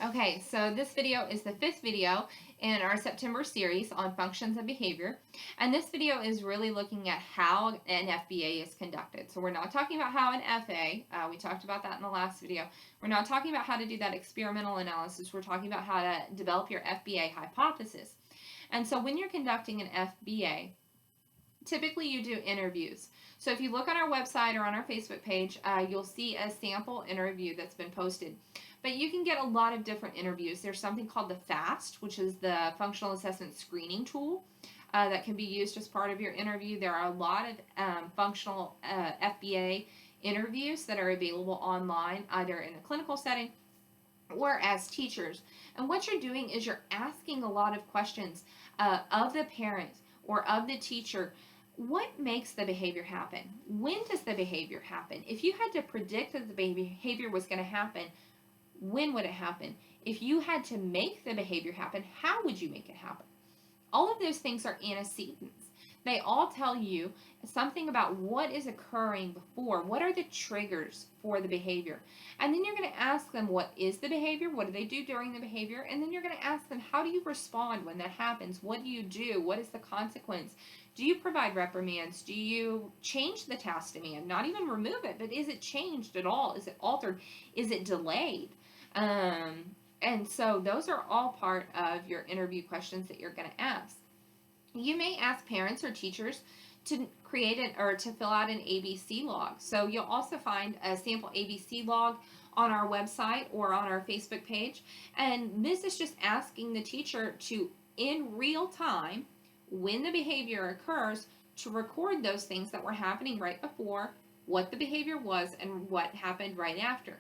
Okay, so this video is the 5th video in our September series on functions of behavior. And this video is really looking at how an FBA is conducted. So we're not talking about how an FA, we talked about that in the last video. We're not talking about how to do that experimental analysis. We're talking about how to develop your FBA hypothesis. And so when you're conducting an FBA, typically you do interviews. So if you look on our website or on our Facebook page, you'll see a sample interview that's been posted. But you can get a lot of different interviews. There's something called the FAST, which is the Functional Assessment Screening Tool that can be used as part of your interview. There are a lot of functional FBA interviews that are available online, either in a clinical setting or as teachers. And what you're doing is you're asking a lot of questions of the parent or of the teacher. What makes the behavior happen? When does the behavior happen? If you had to predict that the behavior was going to happen, when would it happen? If you had to make the behavior happen, how would you make it happen? All of those things are antecedents. They all tell you something about what is occurring before. What are the triggers for the behavior? And then you're going to ask them, what is the behavior? What do they do during the behavior? And then you're going to ask them, how do you respond when that happens? What do you do? What is the consequence? Do you provide reprimands? Do you change the task demand? Not even remove it, but is it changed at all? Is it altered? Is it delayed? And so those are all part of your interview questions that you're going to ask. You may ask parents or teachers to create it or to fill out an ABC log. So you'll also find a sample ABC log on our website or on our Facebook page. And this is just asking the teacher to, in real time, when the behavior occurs, to record those things that were happening right before, what the behavior was, and what happened right after.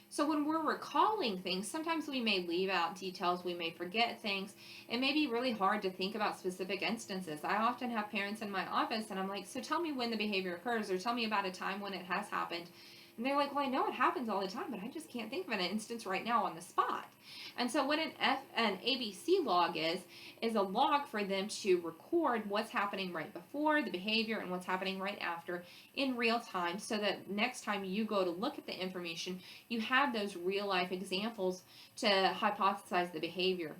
So when we're recalling things, sometimes we may leave out details, we may forget things. It may be really hard to think about specific instances. I often have parents in my office and I'm like, so tell me when the behavior occurs, or tell me about a time when it has happened. And they're like, well, I know it happens all the time, but I just can't think of an instance right now on the spot. And so what an ABC log is a log for them to record what's happening right before the behavior and what's happening right after in real time, so that next time you go to look at the information, you have those real life examples to hypothesize the behavior.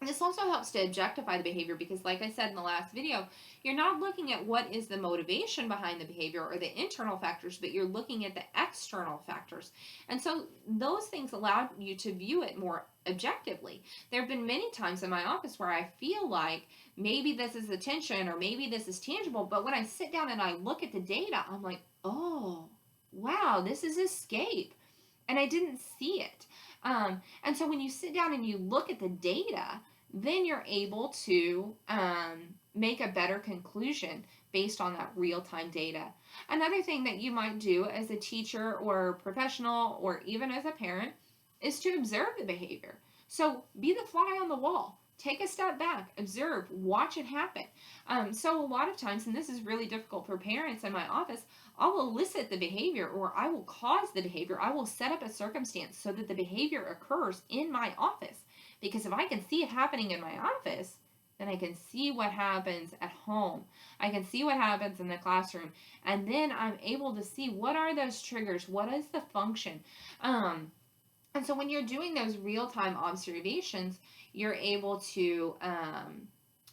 This also helps to objectify the behavior because, like I said in the last video, you're not looking at what is the motivation behind the behavior or the internal factors, but you're looking at the external factors. And so those things allow you to view it more objectively. There have been many times in my office where I feel like maybe this is attention or maybe this is tangible, but when I sit down and I look at the data, I'm like, oh, wow, this is escape. And I didn't see it. And so when you sit down and you look at the data, then you're able to make a better conclusion based on that real-time data. Another thing that you might do as a teacher or professional or even as a parent is to observe the behavior. So be the fly on the wall. Take a step back, observe, watch it happen. So a lot of times, and this is really difficult for parents in my office, I'll elicit the behavior or I will cause the behavior. I will set up a circumstance so that the behavior occurs in my office. Because if I can see it happening in my office, then I can see what happens at home. I can see what happens in the classroom. And then I'm able to see what are those triggers? What is the function? And so when you're doing those real-time observations, you're able to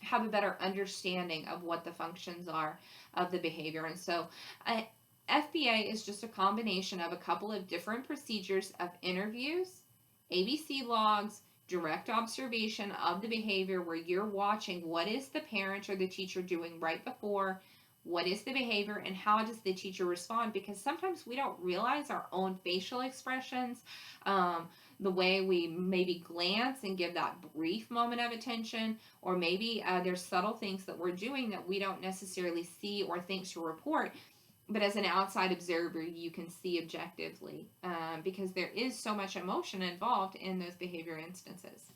have a better understanding of what the functions are of the behavior. And so FBA is just a combination of a couple of different procedures of interviews, ABC logs, direct observation of the behavior where you're watching what is the parent or the teacher doing right before, what is the behavior, and how does the teacher respond, because sometimes we don't realize our own facial expressions, the way we maybe glance and give that brief moment of attention, or maybe there's subtle things that we're doing that we don't necessarily see or think to report, but as an outside observer you can see objectively because there is so much emotion involved in those behavior instances.